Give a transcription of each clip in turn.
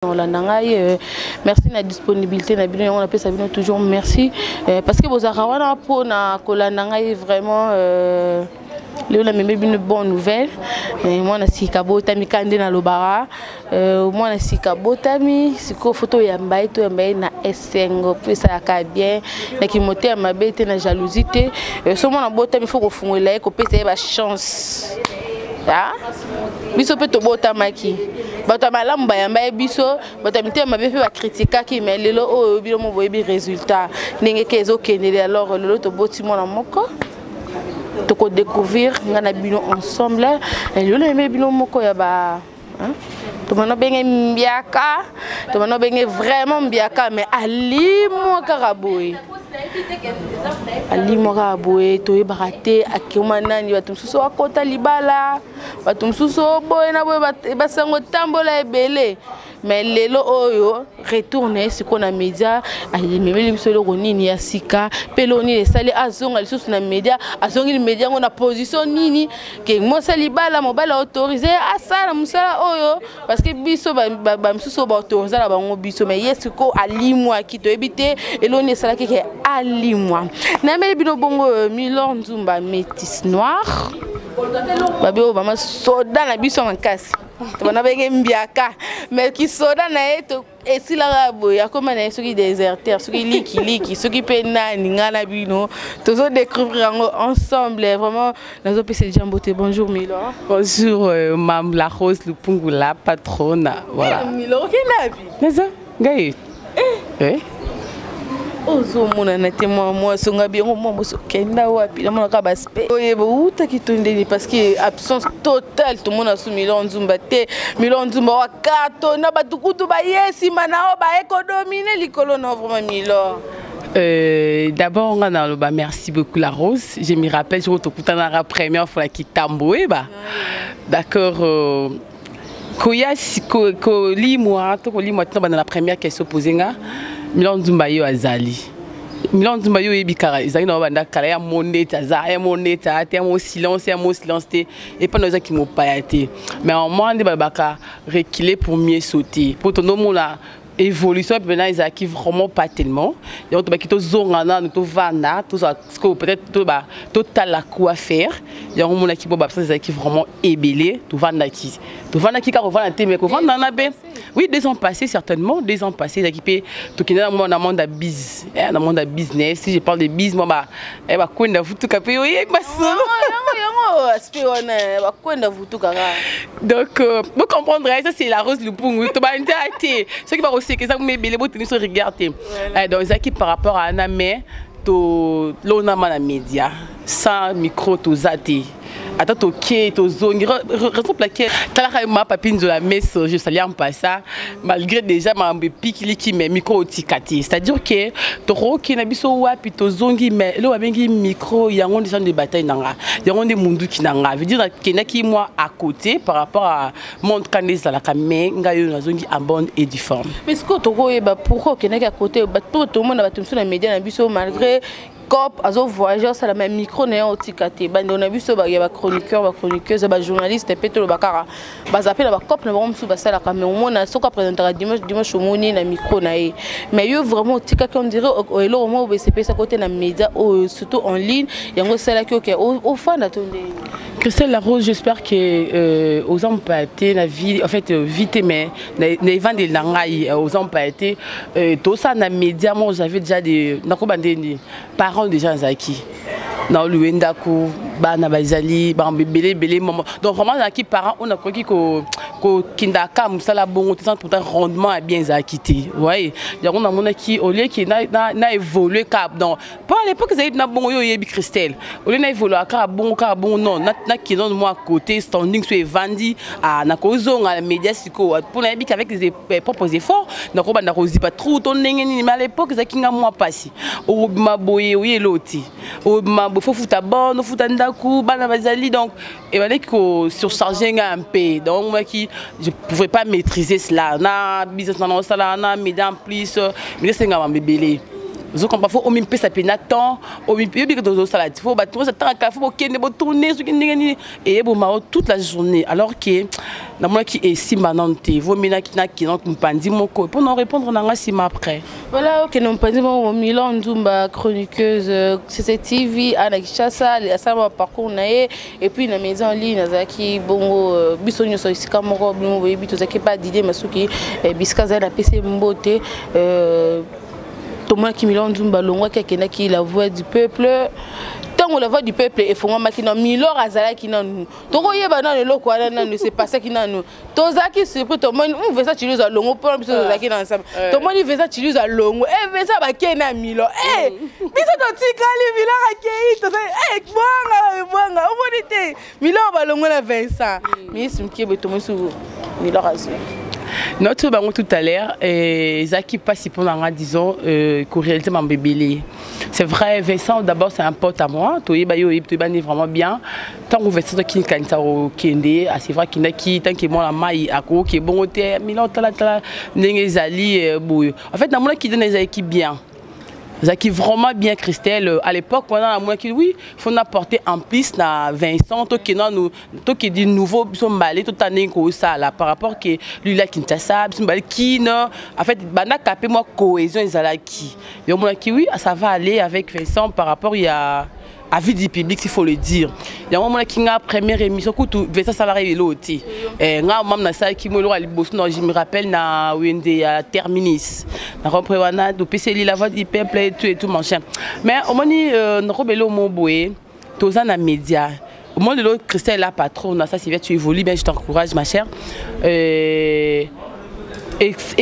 Merci de la disponibilité, on appelle ça toujours merci parce que vos arawana pour na kolananga vraiment Léo n'a même une bonne nouvelle. Moi na sikabota mi kande na lobara. Moi na sikabota mi siko photo ya mbaye to mbaye na esengo puis ça ka bien na ki moteur mabete na jalousie. So moi na bota mi faut ko fungola ko pesa ba chance. Ah, biso pe to bota maki. Bata malamba ya mbaye biso, bata mite mabe pe ba critiquer ki mais lelo o bilo mo boyebi résultat. Ndenge kezo kenele alors lelo to boti mona moko. To découvrir ngana bino ensemble. Et lelo aimé bino moko ya ba hein? To mano benge mbiaka, to mano benge vraiment mbiaka mais ali mo karaboy. Ali mora boye to ebaraté akimana ni batum suso akota libala batum suso boye na boye basango tambola ebele mais lelo oyo retourner ce qu'on a média ali memeli bisolo nini ya sika peloni les sali azonga lisusu na média azongi média ngona position nini ke mosa libala mobala autorisé asala musala oyo parce que biso ba msuso ba autorisé la bango biso mais yesuko ali moi ki to ebité eloni sala ke ali moi na meli bino bongo Milor Nzumba métis noir babi o bama soda na biso makasi to bana benge mbiaka mais ki soda na eto esila boya comme na soki déserteur soki liki soki penani ngana bino tozo découvrir ensemble vraiment nazo pese jambote. Bonjour Milor. Bonjour Mam la Rose Lupungula patronne voilà. Milor kenabi mais ça gaï ozo mona na témoin moi songa bien moi moso kenda wapi na mona ka baspe oyebo uta kitondeli parce que absence totale tout monde sous Milor Nzumba te Milor Nzumba wa kato na batukutu ba yesi manao ba économie likolo na vraiment Milor. D'abord on a le bas merci beaucoup la Rose. Je me rappelle je retrouve la première fois qui tamboé ba d'accord koya ko li moi dans la première question posée nga Milor Nzumba yo azali Milor Nzumba yo ebikara ezali na banda kala ya moneta za ya moneta te mo silence te et pas nos qui mo payaté mais en moins de babaka reculer pour mieux sauter pour ton nom là évolution maintenant ils acquivent vraiment pas tellement donc tu vas quitter zongana tu vana tout ça peut-être tout la quoi faire il y a un monde qui boba ça ils acquivent vraiment ébélé tu vana qui car vana te mais ko vana na be oui 2 ans passés certainement 2 ans passés équipé tout qui dans mon monde de business si je parle de business moi ba kwenda vutu kape yo ba solo donc vous comprendrez ça c'est la Rose Lupungu tu vas interacter ce qui va aussi que ça me belle beau tenir sur regarder donc ça qui par rapport à Anamé to lona mana média sans micro to zati attends to qui to zone raison pour laquelle t'as ma papine de la messe je salue en passant malgré déjà ma pique qui met micro tikati c'est-à-dire que to qui na biso wapi to zongi mais lo abengi micro yango des gens de bataille nanga yango des mundu ki nanga veut dire que na ki moi à côté par rapport à monde kaneza la kame ngayo na zongi en bonne et due forme mais ce que to ba pourquoi que na à côté ba tout le monde ba tumso na média na biso malgré cop azo voyageur ça la même micro né au tikate bande on a vu ce ba chroniqueuse ba journaliste peto bakara ba zapper la cop na bomsu ba sala mais au moins na soka présentera dimanche moni na micro na mais yo vraiment tikate on dirait elo mo BCP ça côté na média surtout en ligne yango sala ki OK au fan attendez Christelle La Rose j'espère que aux hommes pas été la vie en fait vite mais les ventes de langai aux hommes pas été tout ça na média moi j'avais déjà des na ko bandeni parents des gens qui dans le Wendaku bana bazali ba belé maman donc vraiment qui parents on a croqué ko kindaka musala bongo tout ça pour un rendement bien acquitté ouais donc on a mon qui au lieu qui na évolué cap donc pas à l'époque ça na bongo yo yebi Christelle au lieu na évolué ka bon non na qui donne moi côté standing sur vendi à na kozonga la média siko pour na yebi avec les propres efforts donc on na kozi pas trop ton ndenge mais à l'époque ça kinga moi passé au maboye oui loti au mabo faut futa bon futa ndaku bana bazali donc et fallait que surcharger un peu donc moi qui je pouvais pas maîtriser cela na business na média en plus mais c'est ngam bébélé Vous comprenez, faut au même peu ça peine temps, au même peu que dans salade, faut battre ça tant qu'à faut qu'il ne tourner ce qui et bon maro toute la journée alors que dans moi qui est si manante, vous mena qui donc pandi mon ko pour nous répondre dans si après. Voilà, OK, non pandi mon Milan Nzumba chroniqueuse CCTV à Kinshasa, à ça parcours naé et puis na maison en ligne nazaki bongo bisonyo so isika moko bimo yebi to zaki pas d'idée masuki biskaza na PC mbote Thomas Milan Nzumba longwa qui la voix du peuple tant la voix du peuple et font makina milor azala qui nan toko yeba nan le ko nan ne c'est pas ça qui nan tozaki c'est pour to moni on veut ça tu les longo pour biso tozaki dans ensemble to moni veut ça tu les longo et veut ça ba kena milo biso to tikali milor akei to bonga o bonite milor ba longo na Vincent mais simkibe to mosu milor azala. Notre bango tout à l'heure, Zaki passe pour la disons réalité mon bébé. C'est vrai, Vincent d'abord c'est un pote à moi. Toi bayo vraiment bien. Tant que Vincent qui quand au Kende, c'est vrai qu'il n'a qui tant que moi la maille à quoi qui bon côté Milan tala n'engezali bouille. En fait dans moi qui donne les équipes bien. Zaki vraiment bien Christelle à l'époque on a moi qui oui faut apporter en plus na Vincent toi qui dit nouveau son balai tout année comme ça là par rapport que lui là Kinshasa son balai qui non en fait bana capé moi cohésion ezalaki yo moi qui oui ça va aller avec Vincent par rapport il y a à vie du public s'il faut le dire. Il y a un moment qui a première émission que tout Vincent salarié l'autre. Nga mam na ça qui me lo ali boss non je me rappelle na Wende à Terminus. Na reprendre do PC la voix du peuple et tout machin. Mais au moment na robelo mo boé toza na média. Au moment de l'autre Christelle la patron na ça c'est tu évolues bien je t'encourage ma chère. Et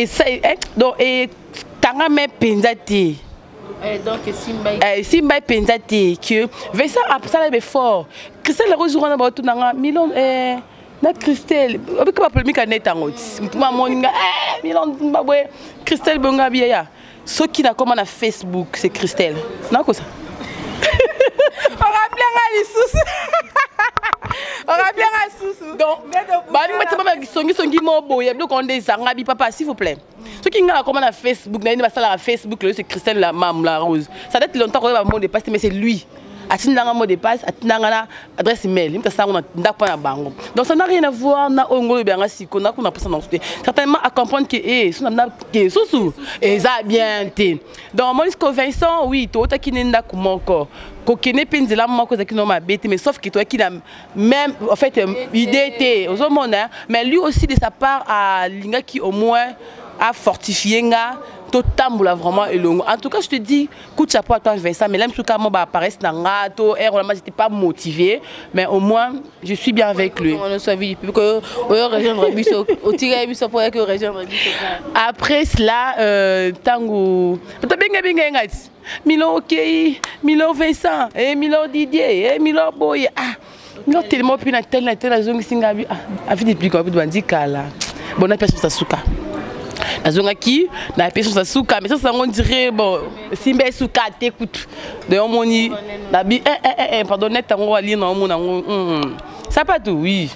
ça donc et tanga me penzati. Donc Simba Penzati que Vincent a ça le fort Christelle rejoindre na tout nanga Milan na Christelle avec pas polémique net en haute moi moninga Milan Zimbabwe Christelle bonga biya ce qui n'a comment na Facebook c'est Christelle non quoi ça on rappelle les sous on rappelle les sous donc bah nous mettons pas songi mo boya bloc on des zanga bi papa s'il vous plaît. Ce qui a comment à Facebook, Facebook, c'est Christelle la mam la rose. Ça date longtemps qu'on a un mot de passe, mais c'est lui. Atinanga mot de passe, atinanga adresse email. Il me ça on a pas bango. Donc ça n'a rien à voir na ongo bien si qu'on a pas ça certainement à comprendre que son na que sous et ça bien té. Donc moi jusqu'au Vincent oui, toi qui n'enda comme encore. Kokene penzela moko za kino ma bête mais sauf que toi qui a même en fait idée était aux hommes mais lui aussi de sa part à linga qui au moins à fortifier tout tamboula vraiment et long. En tout cas, je te dis, coup de chapeau à toi Vincent, mais là, je suis apparaître dans gato, j'étais pas motivée, mais au moins, je suis bien avec lui. Après cela, tango, Milo ok, Milo Vincent, Milo Didier, Milo Boy, Milo tellement plus na telle zone singabi, avis depuis qu'on peut dire là, bon, on a personne ça souka. Nazonga qui na personne ça souka mais ça on dirait bon simba souka t'écoute de on moni na bi pardon net on va lire on ça pas tout oui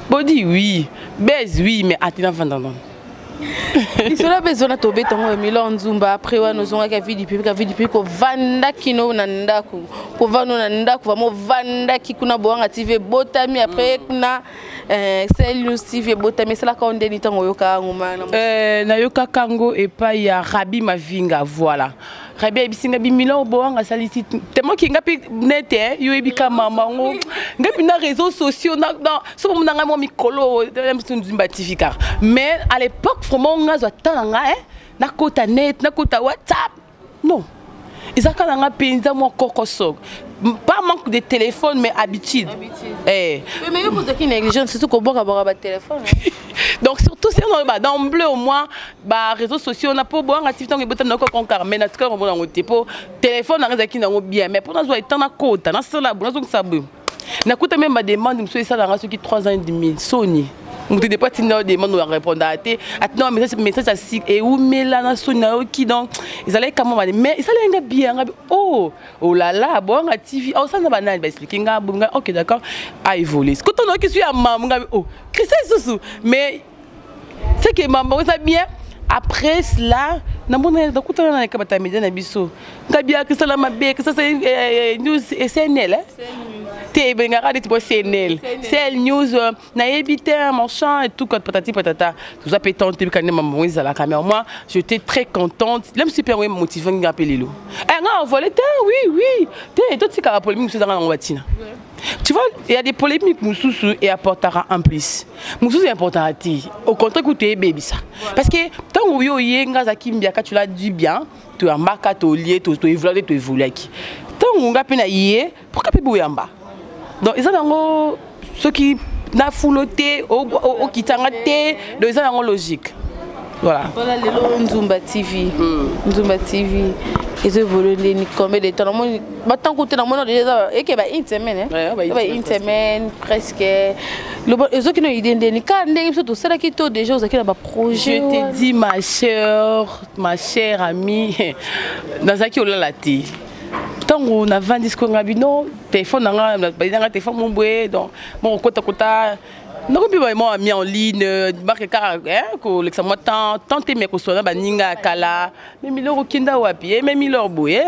body oui baise oui mais attends vendant Isola besoin to betongo Milan Nzumba après wa nozonga ka vie du public ko vanda kino na ndako ko vano na ndako vraiment vanda ki kuna boanga TV botami après kuna celle nous TV botami c'est la ka ondeni tango yoka ngoma na yoka kango et pas ya Rabi Mavinga voilà Rabi bisinga bi Milan boanga saliti tellement ki ngapi nete yo ebika mama ngo ngapi na réseaux sociaux na so mo nanga mo mikolo Nzumba TV car mais à l'époque vraiment on a tanga na kota net na kota WhatsApp non ils ont quand on penza mon kokosok pas manque de téléphone mais habitude mais vous êtes qui négligence surtout qu'on boit avoir un téléphone donc surtout si on va dans bleu au moins bah réseaux sociaux on a pas boire activité on est botan na kokon mais na tukar on a tipo téléphone na qui na bien mais pour nous être na kota na sala bon na sabu na kota même ma demande monsieur ça dans ceux qui 3 ans et demi Sony on te dit pas tu n'as demande à répondre à tes attends message à et où mais là na Sony qui donc ils allaient comment mais ils allaient bien oh là là bon à TV oh ça na banal ba expliquer nga OK d'accord a évolué quand on qui suis à maman oh Christelle Sousou mais c'est que maman ça bien après cela namona nakutana na kabata media na biso ngabia que ça la mabe que ça c'est news SNL te benga radio tipo SNL c'est news na éviter mon champ et tout quand patati patata tout ça pétant te quand même moïse à la caméra moi j'étais très contente l'aime super motivant ngapelelo nga volé oui te tout ce qui a polémique sur dans watina. Tu vois, il y a des polémiques Moussous et apportera en plus. Moussous est important à ti. Au contraire, que tu es baby ça. Parce que tant que tu l'as dit bien, tu as marqué ton lié, tu as évolué. Tant que tu as yé, pourquoi tu es en bas? Donc, ils ont ceux qui n'ont fouloté, qui t'ont raté, ils ont logique. Voilà. Voilà le Nzumba TV. Nzumba TV. Ils évoluent combien de temps? Maintenant côté dans mon déjà et que une semaine une semaine presque les autres qui n'ont idée de quand surtout c'est là qui tout déjà aux qui n'a pas projet. Je te dis ma chère amie dans un qui la té tant on a 20 discours non téléphone dans téléphone mon boé donc mon côté non puis moi mis en ligne marque car que l'examen tant mais que soit baninga kala mais miloro kinda wapi mais miloro boy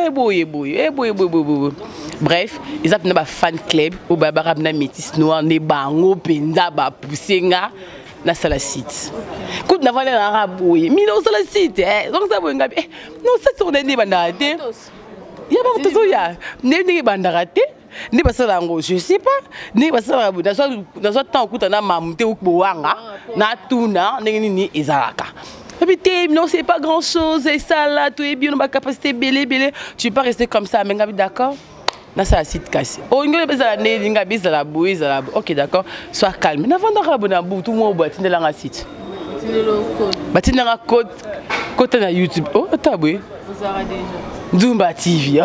bref ils appellent ba fan club au babara na métis noir ne bango penda ba poussenga na sala site coup na valé na raboy miloro sala site donc ça bonga non ça tourne ni bandate ya ba tout ya ni bandate ni basala ngo je sais pas ni basala dans ce temps kuta na mamute ukboanga na tuna ni ezalaka et puis non c'est pas grand chose et ça là tu es bien dans capacité belé tu peux pas rester comme ça mais d'accord na ça site cassé oh ngole bezala ne linga bizala boizala OK d'accord sois calme na vanda rabona bu tout mo batinde la nga site batinde la code na YouTube oh taboué vous aurez déjà Nzumba TV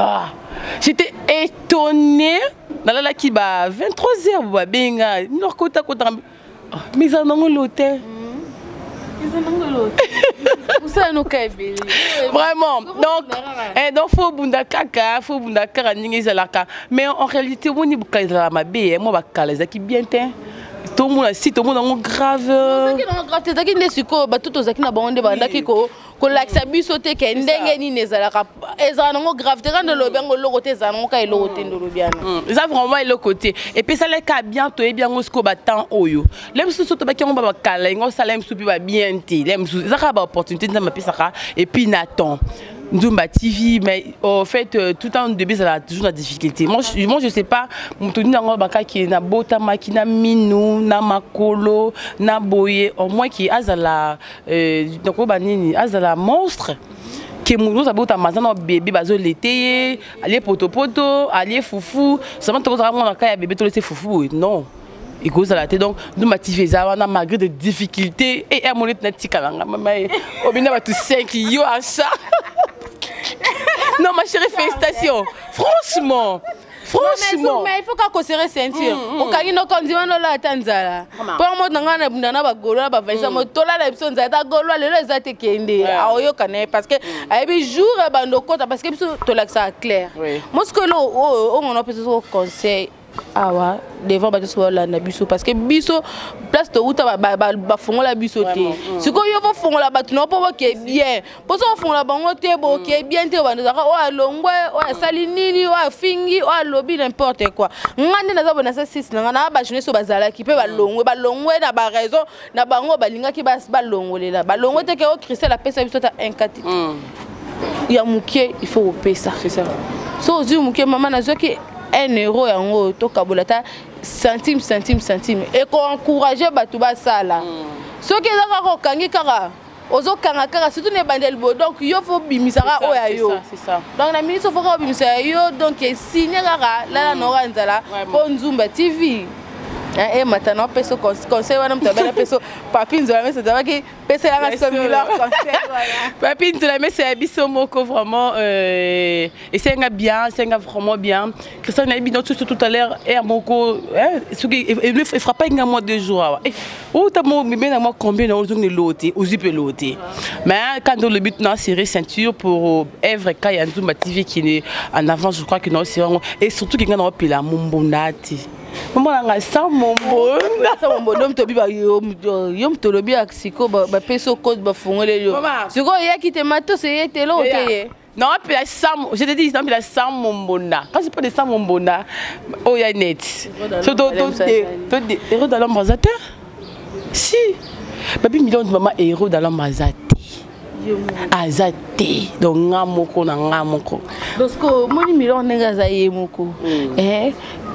j'étais étonnée dans la qui ba 23h ba benga leur côté mais ça non l'hôtel vraiment donc faut bunda kaka mais en réalité on ni bukala mabe moi ba kala qui bien teint tout le monde si tout le monde grave zaki ne siko ba tout zaki na bonde ba ndaki ko laxa biso te ke ndenge ni nezalaka ezana ngo grave te quand le bengo lo côté ezana ngo ka elo côté ndolo biana ça vraiment le côté et puis ça les ka bien to et bien ngo sko ba temps oyo lem so to ba ki ngo ba kala ngo salem soupi ba bien te lem so ça ka ba opportunité na mapisa ka et puis Nathan Nzumba TV mais au fait tout en début ça a toujours la difficulté moi je sais pas mon toni nango baka qui na bota makina minu na makolo na boye au moins qui azala donc banini azala monstre que mon nous abota mazana bébé bazo l'été aller poto aller foufou seulement to za mon ka ya bébé to laisser foufou non il cause à la tête donc nous motiver ça on a malgré des difficultés et mon net tikalanga maman obina ba tout 5 yo à ça. Non ma chérie félicitations franchement mais il faut qu'on serre ceinture au kagino kondiwa no la tanzala pour moi nanga na bunda na ba golo na ba vaisa motola la biso nzata golo lelo ezate kende aoyo kana parce que ayebi jour bandokota parce que biso to l'accès clair moi ce que lo on a peut-être conseil awa devant bato la na biso parce que biso place to uta ba fongola biso te siko yo vo fongola bato no po ke bien po so fongola bango te bo ke bien te bando zaka o alongwe o sali nini o fingi o lobi n'importe quoi ngande na zabona sa 6 na ba jeunesse bazala ki pe balongwe na ba raison na bango balinga ki ba longolela balongwe te ke o Christ la pesa biso ta 1 ya mukie il faut payer ça c'est ça so ozu mukie maman na zo ki 1 euro yango to kabolata centime et qu'on encourager batu ba sala so ke za ko kangi kaka ozo kanga kaka surtout ne bandel bo donc yo faut bimisara o ya yo c'est ça donc na ministre faut ko bimisara yo donc signer kaka la no ranzala po Nzumba TV et maintenant peso conseil wana mtabela peso papine zola mesa tabaki pesa ya somila conseil voilà papine zola mesa biso moko vraiment et c'est bien vraiment bien Christian a dit tout à l'heure et moko ce qui il frappe pas un mois 2 jours ou ta mo bien moi combien on joue loté ou zipe loté mais quand le but non serrer ceinture pour Evre Kaya Nzumba TV qui est en avant je crois que non c'est et surtout qui gagne pila mumbonati Maman nga sans mon bon. Sans mon bonhomme to bi ba yom to lobi aksiko ba peso code ba fongole yo. Siko ya ki te mato se yete lo te. Non, puis la sam, je te dis, non, puis la sam mon bona. Quand je parle de sam mon bona, oh ya net. Surtout héros dans l'ombre azate. Si. Babi million de maman héros dans l'ombre azate. Azate. Donc ngamoko na ngamoko. Donc ko moni million nenga za yemoko.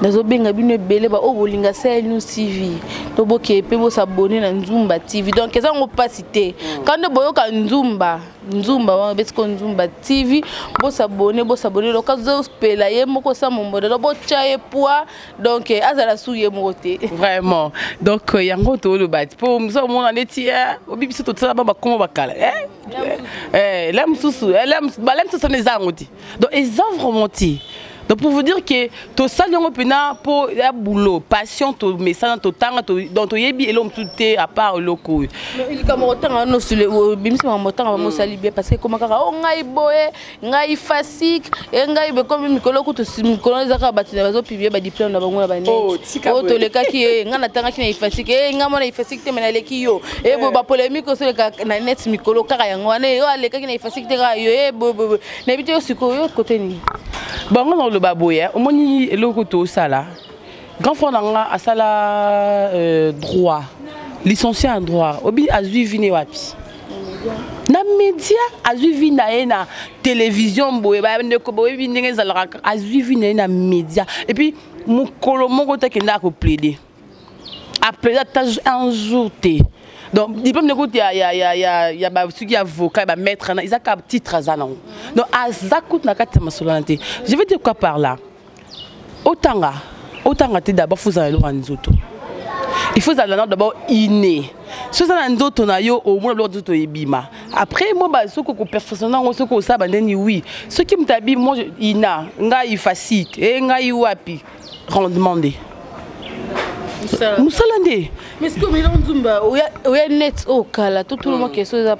Nazo benga bino ebele ba o bolinga sel nous suivi. To boke pe bo s'abonner na Nzumba TV. Donc eza ngo pas cité. Quand de boyoka Nzumba wa besko Nzumba TV bo s'abonner lo kazo pela yemoko sa mombodo bo chaye poa donc azala souye moté. Vraiment. Donc yango to le bat. Pour nous on en est obibi so to tsala ba komo bakala. L'aime sous l'aime les angoti. Donc ils ont vraiment dit. Donc pour vous dire que tout ça pour un boulot, passion, tout message, tout temps, dans ton yebi et l'homme tout est à part le coup. Il est comme autant nous sur le bim sur mon temps on s'alibie parce que comme on ngai boé, ngai fasik, et ngai be comme mikolo ko to mikolo zaka batina bazo pibie ba diplôme na bango na bane. Oh to le ka ki ngana tanga ki na fasik, nga mona fasik te mena le ki yo. Et bo ba polémique sur le na net mikolo kaka yango ane yo le ka ki na fasik te ga yo e bo na bité yo siko yo côté ni. Bon on le baboya, au moni lokoto sala. Grand frère nanga a sala droit, licencié en droit. Obi azui vini wapi. Na média azui vini na télévision boye ba ndeko boye vini ngezala azui vini na média. Et puis mon colomo ko te kenda ko plaider. Après ça un jour té. Donc diplôme de côté il y a ceux qui avocat ba maître ils a cap titre azana. Donc azakut na kati masolante. Je vais dire quoi par là. Otanga te d'abord faut aller loin nzoto. Il faut aller d'abord inné. Si ça nzoto na yo au moins nzoto ebima. Après moi ba soko ko perfectionner soko ça bandeni oui. Ce qui m'tabi moi ina nga ifasik et nga iwapi rendement de. Moussalande. Mais ce que Milan Nzumba, oya net au kala, tout le monde qui est sur la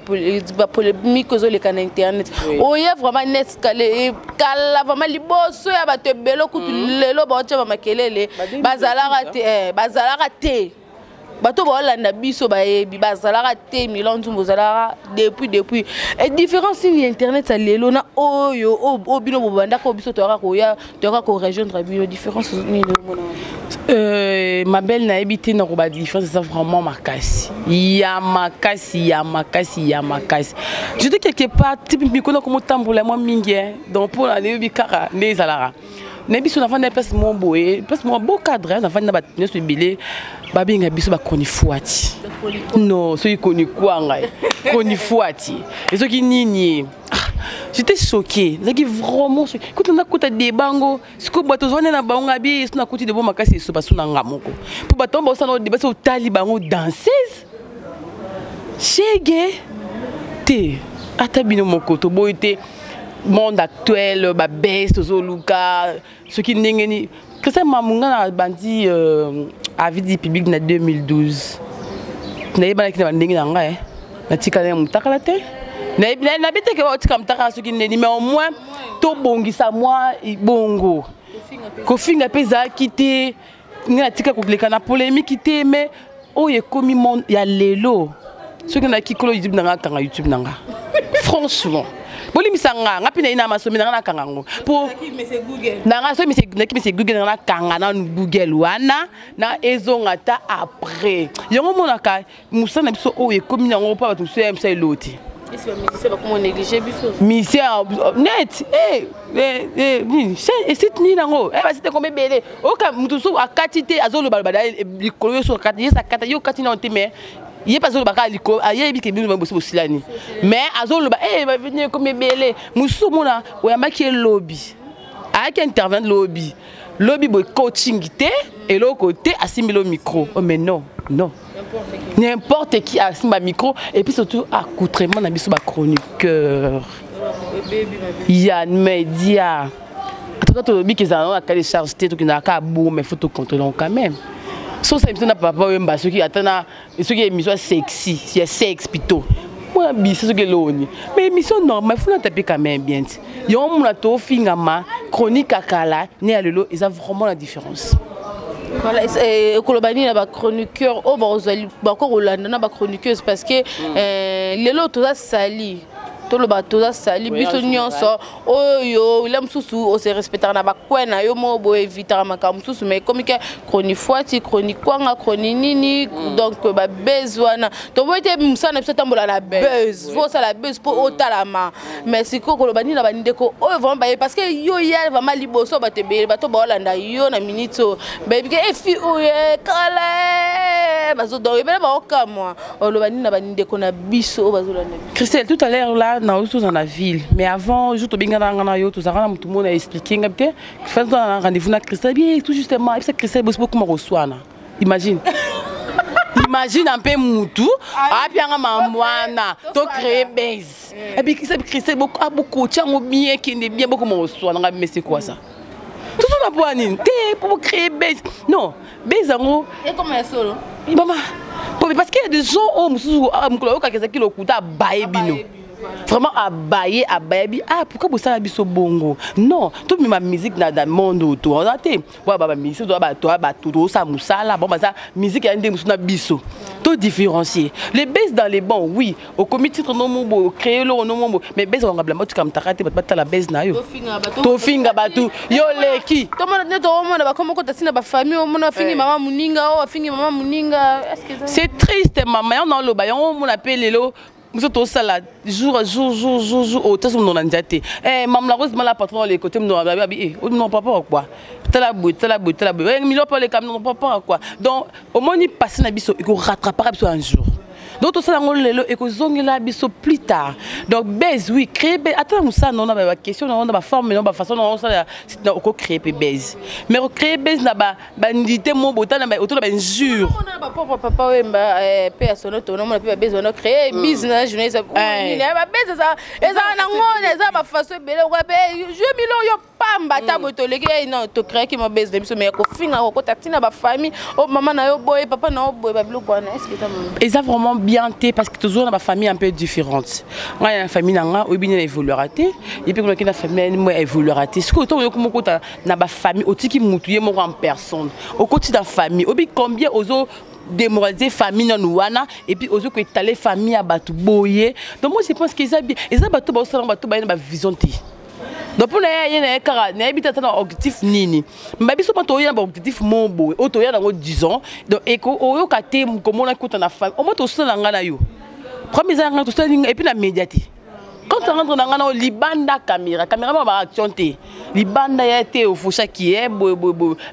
polémique sur les canaux internet. Oya vraiment net kala vraiment liboso ya bato belo kutu lelo ba tcha makelele bazala raté. Bato ba landa biso ba yebi bazala raté Milan Nzumba zala depuis. Et différence sur internet ça lelo na oyo obino bobanda ko biso to ko rejoindre bino différence ni le mona. Ma belle n'a habité dans la différence, c'est vraiment ma casse. Yamakasi. Je dis quelque part, type Mikono comme temps pour la moi mingue, donc pour la Nebikara, les Alara. Nebi son enfant n'est pas mon boy, parce que mon beau cadre, l'enfant n'a pas tenu ce billet, Babi n'a pas connu fouati. Non, ceux qui connaissent quoi, connu fouati. Et ceux qui nient. J'étais choquée, c'est vraiment choquée. Quand on a écouté des bangos, ce que bateau on est na bango abi, on a écouté des bons makasi so basu na ngamoko. Pour bateau on a débat sur talibango danseuse. Chege te atabino mokoto boité monde actuel ba best zoluka ce qui n'engeni que ça mamunga na bandi avis du public na 2012. Na yeba na ndenge na nga na tikala mutakala te. N'habite que tu comme ta qui n'est mais au moins to bongisa moi bongo kofinga pesa quitter na tika ko kleka na polémique quitter mais oh ye komi monde ya lelo ceux qui na kikolo YouTube na kanga YouTube nanga franchement boli misanga ngapi na ina masomi na kanga ngo pour na so mi se Google na kanga na Google wana na ezonga ta après yango monaka musana biso oh ye komi nango pa batu so msa eloti. Mission net c'est ni nango c'était comme belé oka mutusu akatite azolo balbada likolo so akati yesa kata yo kati na nteme yé pas azolo baka liko ayebi ke bino boso bosilani mais azolo ba va venir comme belé musu mona oyamaki lobby avec intervenant lobby boy coaching té et l'autre côté assimile au micro oh mais non n'importe qui a un micro et puis surtout accoutrement dans biso ba chroniqueur il y a média tout to bi qu'ils ont à télécharger tout qui n'a qu'à boum mais faut tout contrôler quand même so ça émission n'a pas wemba ceux qui attendent ceux qui émission sexy c'est sexe plutôt moi bi c'est ce que l'oni mais émission normale faut la taper quand même bien yo mon to fingama chronique akala né à lelo ils ont vraiment la différence Voilà, et Kolobani na ba chroniqueur oh ba ko Rolanda na ba chroniqueuse parce que les autres ça sali tout le bateau ça sali biso nyonso oyo il aime sous o se respecter na ba kwena yo mo bo éviter makambo sous mais comme que chronique foiti chronique kwanga chronique nini donc ba besoin to bo ete musana biso tambola la buzz faut ça la buzz pour otalama mais si ko Kolobani na ba ndeko o vraiment ba parce que yo ya vraiment liboso ba te be bato ba Rolanda yo na minito baby que e fi oye kala bazo do be ba okamwa Kolobani na ba ndeko na biso bazo la Christelle tout à l'heure là dans la ville mais avant je te bingana ngana yo tout ça tout le monde a expliqué ngapte fait un rendez-vous na Christelle bien tout justement et ça Christelle bosse beaucoup maroswana imagine imagine un peu mutu a bien mamwana to créer base et puis Christelle beaucoup tiens bien qui est bien beaucoup maroswana mais c'est quoi ça tout ça na boanine pour créer base non base en et comment est solo maman parce qu'il y a des gens au mususu amukolo ka kilo kuta baebino vraiment abaye ah pourquoi vous ça biso bongo non toute ma musique na dans monde autour on a té wa ba musique doit ba tout ça musala bon ça musique ya ndé musuna biso tout différencier les bases dans les bons oui au comité titre no mo créer le no mo mais base on ngabla motu kam takate ba la base na yo to finga batu yo leki to mo ne to mo na ba comme ko tasina ba famille o mo na fingi mama muninga o fingi mama muninga est-ce que c'est triste maman on lo ba on appelle lo nous sommes tous là jour au temps où nous en diaté maman la rose mal la patron les côtés nous non papa quoi tala bout million pour les camions papa quoi donc au moins il passe na biso il rattrapera biso un jour donc tout ça on lelo et que zongela biso plus tard donc base oui créer attends ça non na question non na forme non façon non ça c'est na ko créer base mais créer base na bandité mon botana na autour na injure on papa wemba personne to non na base on créer business journée ça ni ba base ça eza na ngone eza ba façon belé ko be je million yo pamba ta botoleke non to créer qui mon base de biso mais ko finga ko tatina ba famille oh maman na yo boy papa na yo boy ba biloko na est-ce que ça et ça vraiment bien parce que toujours dans ma famille un peu différente moi la famille nanga ou bien évoluera et puis quand la famille moi évoluera ce que autant comme côté na ba famille au tiki mutuye mo en personne au côté de la famille ou bien combien ozo démoraliser famille non wana et puis ozo ko étaler famille à batu boyer donc moi je pense qu'ils a bien ils a batu ba osala batu ba na vision ti donc pour na kara na habita na objectif nini mbabiso pas to ya ba objectif mombo o to ya nango 10 ans donc eko oyo kate comme on a côté na famille au moins to sala ngana yo comme ils ont tout ça et puis la médiatique quand on rentre dans ngana libanda caméra ba action té libanda ya té au foucha qui est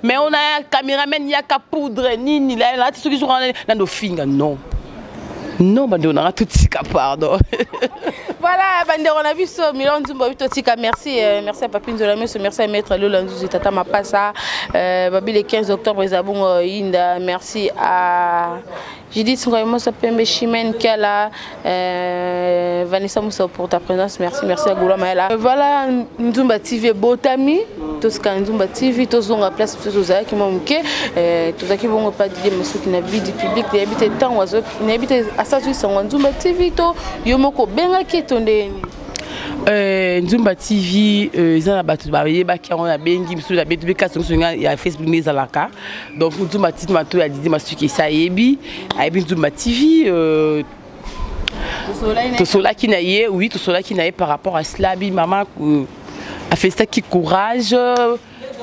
mais on a caméraman ya ka poudre nini là tu qui joue dans nos fingers non bande on a tout tika pardon voilà bande on a vu ce Milan Nzumba tout tika merci merci à Papine Zola merci à maître Lola Nzuzi tata mapasa babi le 15 octobre Zabung Inda merci à Judith Ngoymosa Pembe Chimène Kala Vanessa Moussa pour ta présence merci à Goula Maela voilà Nzumba TV Botami tout ce qu'on Nzumba TV tout ce qu'on a place tout ça qui m'ont manqué tout ça qui vont pas dire monsieur qui n'a vie du public il habite tant oiseau il habite à ça tu sais Nzumba TV to yomoko benga qui tondé Nzumba TV ils ont battu barrière qui on a bengi sur la BTV sur il y a Facebook mais alaka donc Nzumba TV m'a tout a dit ma qui ça yebi Nzumba TV tout cela qui naïe oui tout cela qui naïe par rapport à Slabi maman a fait ça qui courage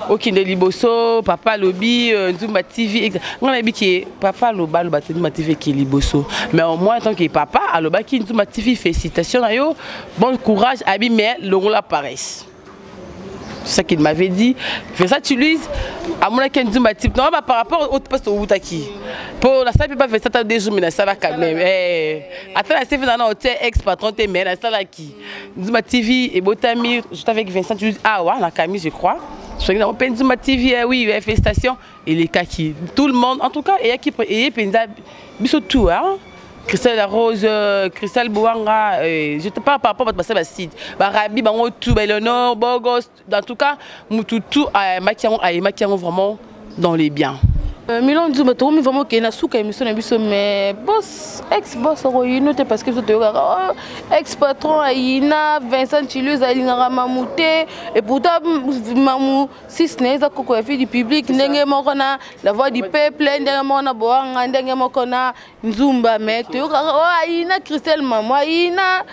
Okinde liboso papa lobi Nzumba TV on a dit que papa loba Nzumba TV qui liboso mais au moins en tant que papa aloba qui Nzumba TV félicitations à yo bon courage abi mais longo la paresse c'est ça qu'il m'avait dit fais ça tu utilises à mon avis Nzumba TV non par rapport au poste au Utaki pour la salle pas faire ça des jours mais la salle quand même attends la CV dans hôtel ex patron te mais la salle qui Nzumba TV et Botami juste avec Vincent tu dis ah ouais la Camille je crois je suis dans Nzumba TV oui félicitations et les cas qui tout le monde en tout cas et qui et penza biso tout hein Christelle la Rose Christelle Bouanga je te parle par rapport à votre site Barabi bango tout Léonore Bogos en tout cas mututu makiango vraiment dans les biens Milon Nzumba to mi vraiment que na suka émission na biso mais boss ex boss royauté parce que to ex patron aina Vincent Chilus alinga mamouté et pourtant mamou six neza koko fi du public ndenge moko na la voix du peuple ndenge moko na boanga ndenge moko na Nzumba mais to aina Christelle maman aina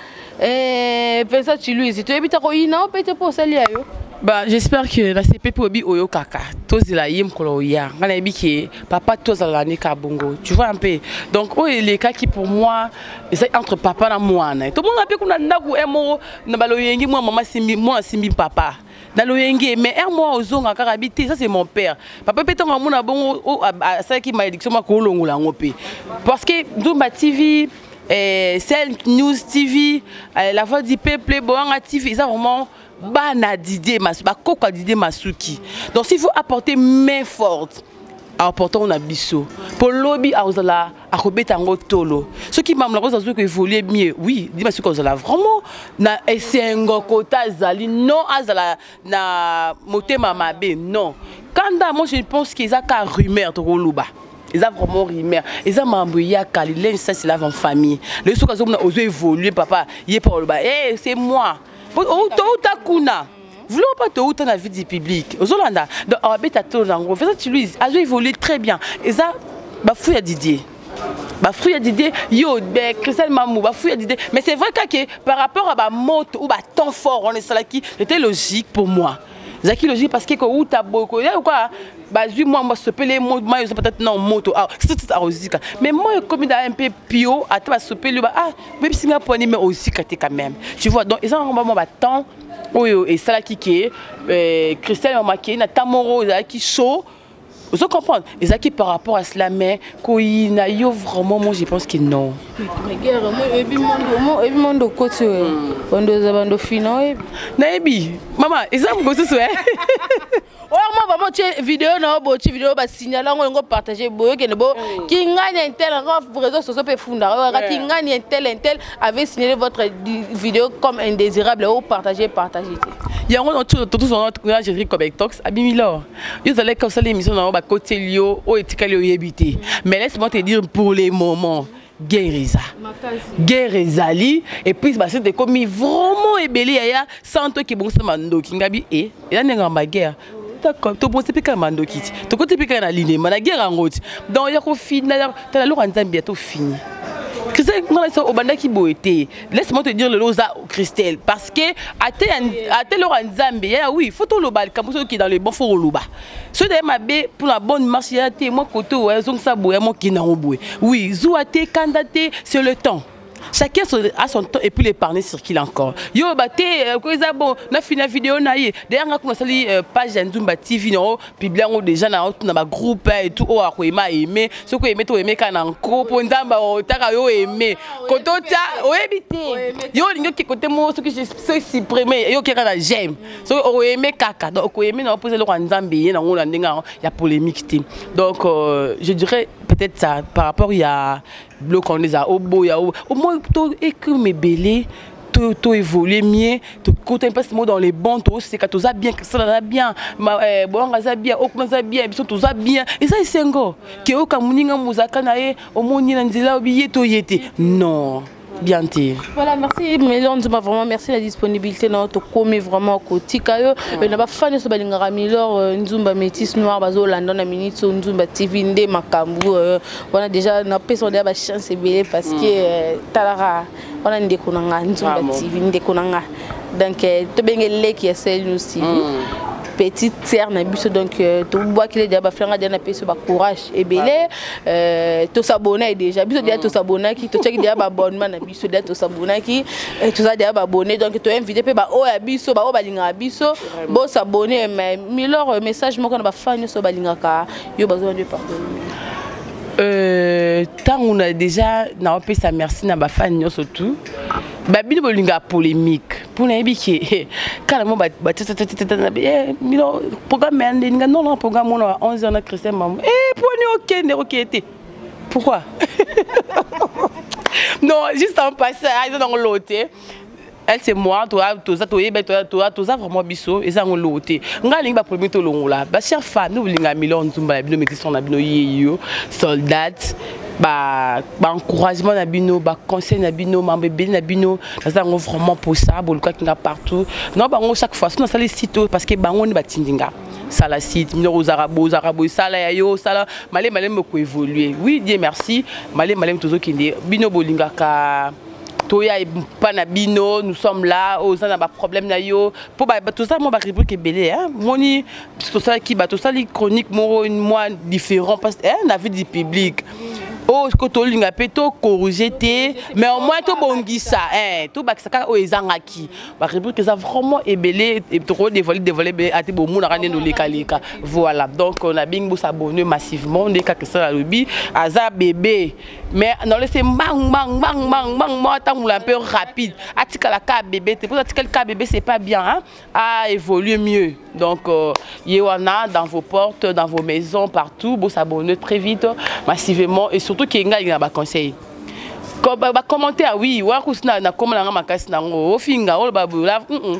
Vincent Chilus to ebita ko ina opete pour sali ayo. Bah, j'espère que la CP pour Obi Oyo Kaka, tous la yim koloya, on a dit que papa tous la né kabongo, tu vois un peu. Donc les cas qui pour moi, c'est entre papa et moi. Tout le monde a dit qu'on a ndaku emo na baloyengi moi simbi papa. Dans l'oyengi mais moi aux ongs à habité ça c'est mon père. Papa peut-être mon abongo ça qui m'a dit que moi kolongo la ngopé. Parce que Nzumba TV Cell News TV, la voix du peuple, Boanga TV, ça vraiment bana Didier Masuki, Coca Didier Masuki. Donc s'il faut apporter main forte, apportons un abisso. Pour lobby à Ozala, à Robetango Tolo. Ce qui m'a dit que évoluer mieux, oui, dis-moi ce que Ozala vraiment na esengo kota zali non azala na motema mabe non. Quand moi je pense qu'ils a qu'à rumeur de Roluba. Ils ont vraiment rimé. Ils ont m'embrouillé à Kali. Ça, c'est la famille. Les gens qui ont évolué, papa, il est pas le bas. Eh, c'est moi. Vous voulez pas te dans la vie du public. Aux Hollandais, donc, on habite à tout le monde. En fait, tu lui as évolué très bien. Et ça, bah, fouille à Didier. Bah, fouille à Didier. Yo, Christelle Mamou, bah, fouille à Didier. Mais c'est vrai que par rapport à ma moto ou ma temps fort, on est ça qui c'était logique pour moi. C'est logique parce que où t'as beaucoup, quoi. Bah, moi, je peux les mots, moi, je peut-être non, moto, c'est tout arrosé. Mais moi, comme il a un peu pio, à toi, je peux le bah, même si on a pris, mais aussi quand même. Tu vois, donc, ils ont un moment temps, et ça là qui est, Christelle m'a marqué, na Tamoro, qui chaud. Vous comprenez? Et ça qui par rapport à cela, mais qu'il n'a vraiment, moi je pense que non. Mais guerre, moi, et monde côté, on doit avoir nos finances. Naïbi, maman, ils ont beaucoup de souhaits. Oh, moi, vraiment, tu vidéo, non, tu vidéo, bah, signaler, on va partager, boy, qui gagne un tel, réseau social peut fondre, qui gagne un tel, avait signalé votre vidéo comme indésirable, ou partagez. Il y a un tout son autre j'ai comme Tox à Bimilor. Ils allaient comme ça l'émission dans le côté Lio ou étiqueté habité. Mais laisse-moi te dire pour les moments. Guerre Zali et puis bah c'était comme vraiment ébélé ya sans toi qui bon ça mando qui ngabi et là n'est pas guerre. D'accord, tu penses pas mando qui tu côté pas na ligne mais la guerre en route. Donc il y a qu'on finit tu as l'heure en Zambie tout fini. Christelle, laisse-moi te dire le loza Christelle parce que à tel en Zambie oui faut tout le bal comme qui dans le bon faut le bas ce de ma bé pour la bonne marche moi côté donc ça boue moi qui n'a pas oui zouaté candidaté c'est le temps. Chacun a son temps et puis les parler circulent encore. Yo baté quoi bon na fini la vidéo na yé derrière on a sali page Nzumba TV non publier déjà na ma groupe et tout o akoima aimé ce que aimé to aimé kana nko po nzamba o taka yo aimé koto ta o ebité yo lingo ki côté mo ce que je supprimer yo ki kana j'aime so o aimé kaka donc o aimé na poser le nzambe yé na ngona ndenga ya polémique donc je dirais peut-être ça par rapport il y a le qu'on les a au beau ya au moins tout écrit mes bélés tout évoluer mieux tout côté pas ce mot dans les bons tout c'est quand tout ça bien que ça va bien bon ça bien au comment ça bien ils sont tout ça bien et ça c'est ngo que au kamuninga muzaka na e au moni na nzela obiye to yete non bien té. Voilà, merci Milon Nzumba, vraiment merci la disponibilité dans notre comé vraiment côté kayo n'a pas fan de balingara Milon Nzumba métis noir bazo London na minute Nzumba TV ndé makambu voilà déjà na personne de chance belé parce que talara on a ndeko nanga Nzumba TV ndeko nanga donc to bengele qui est celle nous TV petite sœur na biso donc to bois qu'il est déjà franga déjà na peso ba courage et belé to s'abonner déjà biso déjà to s'abonner qui to check déjà ba abonnement na biso déjà to s'abonner qui to ça déjà ba abonner donc to inviter pe ba o ya biso ba o balinga biso bo s'abonner mais milor message moko na ba fan so balinga ka yo besoin de pardonner tant on a déjà na opé sa merci na ba fan surtout ba bino bolinga polémique pour na biké carrément ba milo programme ndinga non programme on a 11h na Christelle Mamou pour ni OK était pourquoi non juste en passant ils dans l'autre elle c'est moi, toi vraiment biso, et ça on l'ôté. On a l'ingba premier tolongo là. Bah chers fans, nous l'ingba million zumba, bino métis on a bino yeyo, soldats. Bah encouragement na bino, bah conseil na bino, ma bébé na bino, ça on vraiment pour ça, bon le quoi qui a partout. Non bah on chaque fois, sinon ça les sites parce que bah on est batindinga. Ça la site, aux arabos, ça la yo, ça la, malé me ko évoluer. Oui, Dieu merci, malé toujours qui dit bino bolinga ka. Toya et pana bino, nous sommes là, aux a pas problème na yo. Pour tout ça moi ba rubrique belé hein. Moni tout ça qui tout ça les chroniques moi différent parce que on a vu du public. Oh koto linga peto corriger mais au moins to bongisa hein to bakisaka o ezangaki ba rubrique ça vraiment ébélé et trop dévoiler ati bo muna rane no lekaleka. Voilà donc on a bien s'abonner massivement on est quelque ça la lobby aza bébé mais non laissez bang un peu rapide. Atikala ka bébé, pour atikala ka bébé c'est pas bien hein. À évoluer mieux. Donc yewana dans vos portes, dans vos maisons partout, vous s'abonner très vite massivement et surtout qu'il y a un conseil. Commenter oui wakusna na comme la makasi nango ofinga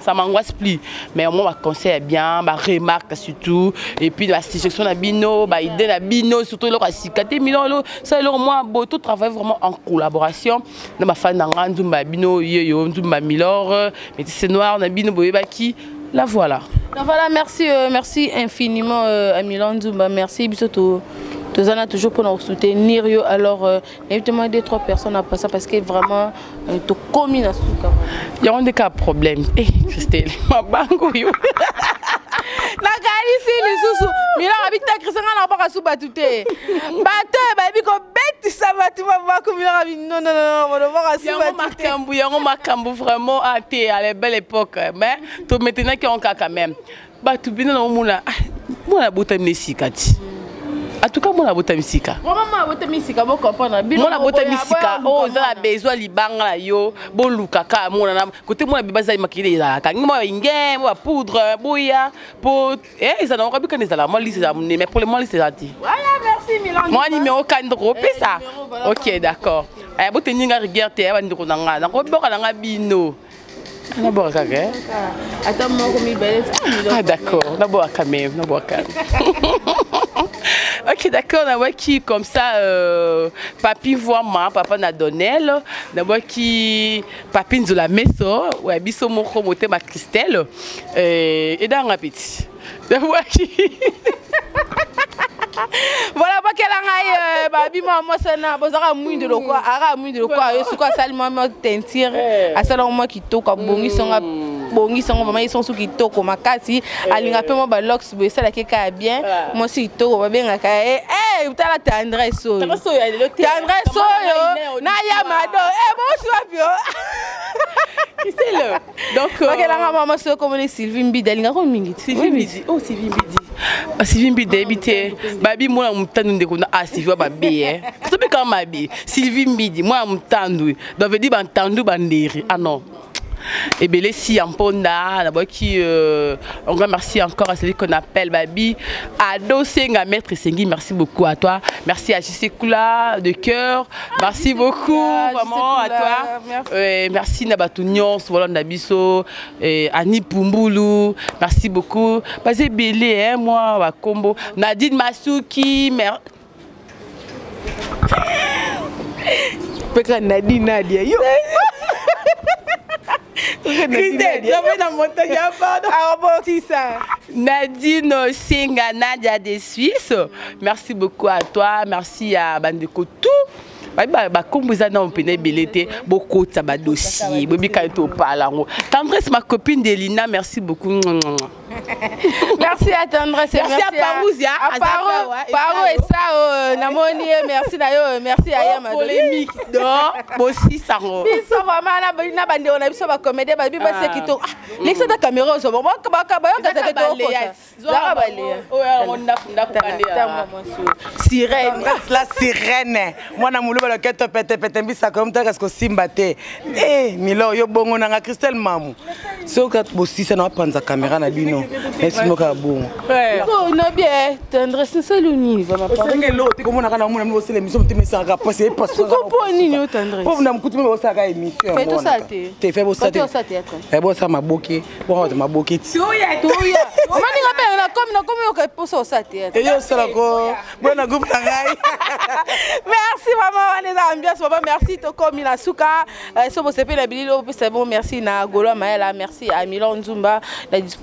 ça m'angoisse plus mais moi ma conseil bien ma remarque surtout et puis la suggestion na bino ba idée na bino surtout le sikate milolo ça leur moi tout travail vraiment en collaboration na ma fan nanga nzumba bino yo nzumba milor mais c'est noir na bino boyebaki la voilà. Merci infiniment à Milan Nzumba, merci bisoto. Tous en a toujours pour nous soutenir. Alors, évidemment, 2-3 personnes à passer parce que vraiment, tu commis à souka. Il y a un des cas problème. Eh, Christelle, ma banque, oui. La galice, les sous. Mais là, avec ta Christelle, on n'a pas à soubatouter. Bateau, baby, comme bête, ça va, tu vas voir comme il a dit. Non, on va voir à soubatouter. Il y a un macambo vraiment à la belle époque. Mais, tu maintenant qu'il y a un cas quand même. Bah, tu viens dans le monde là. Moi, la beauté me sikati. En tout cas, moi la botte misika. Moi la botte misika, vous comprenez. Moi la botte misika, oh, ça a besoin libanga yo, bon lukaka, moi na côté moi la bibaza makile la ka. Moi ingé, moi poudre, bouya, pour ça n'a pas bien que ça moi liste mais pour le moment liste dit. Voilà, merci Milan. Moi numéro 4 ça. OK, d'accord. Botte ninga regarde te va ndiko nanga. Na ko boka nanga bino. D'abord, attends, moi, ah, d'accord, d'abord, quand même, d'abord, quand même. Ok, d'accord, d'abord, qui, comme ça, papi voit moi, papa n'a donné, d'abord, qui, papi nous la maison, ouais, biso moko moté ma Christelle, et dans un petit. D'abord, qui. Voilà pas qu'elle a babi maman ça n'a pas ça mouille de quoi ara mouille de quoi et ce quoi seulement teinture à ça moi qui toka bongi sont vraiment ils sont sous qui toka makati alinga pe moi ba lox be ça la qui ka bien moi si toka ba bien ka eh uta la tendresse so yo na ya mado moi je suis bien qui c'est le donc qu'elle a maman so comme les Sylvie Mbidi alinga ko mingi Sylvie Mbidi oh Sylvie Mbidi Sylvie Mbidi habité babi moi mutanu ndeko na Sylvie babi to be comme babi Sylvie Mbidi moi mutandu donc veut dire bantandu banderi ah non. Et bien les si en ponda d'abord qui on remercie encore à celui qu'on appelle Babi Ado Senga maître Sengi, merci beaucoup à toi, merci à JC Kula de cœur, merci beaucoup vraiment à toi, merci Nabatou Nyon voilà Nabiso Annie Pumbulu, merci beaucoup Basé Belé hein moi wa combo Nadine Masuki merci Nadine Nadia yo Nadine Senga Nadia des Suisses, merci beaucoup à toi, merci à Bandeko tout. Comme vous avez un belleté, beaucoup de ça dossier, Tendresse ma copine Delina, merci beaucoup. Merci à Tendresse, merci à Parouzia, à Paro et ça, Namoni, merci d'ailleurs, merci à Yama. Polémique, non, aussi ça. Ils sont vraiment là, on a vu ça va comédie, parce que qui tourne. L'excès de caméra, c'est bon, sirène, la sirène. Moi, le quête pète mbisa comme ça, qu'est-ce que Simbate. Eh, Milo, yo bongo nanga Christelle Mamou. soka bosisa na panza caméra na bino merci moka bon non na bien tendresse c'est l'uni va ma parole l'autre comme on a kana mona mo c'est l'émission te mesa ka passer parce que ko nini o tendresse pour na mkutu mo sa ka émission fais tout ça te fais bo ça te bo ça maboki bo ça maboki toya mani ngabe na comme yo ka poso ça te et yo sala ko bona groupe na ngai merci maman on est ambiance papa merci to comme na suka so bo sepe na bililo c'est bon merci na Golo Maela merci à Milan Nzumba la disponible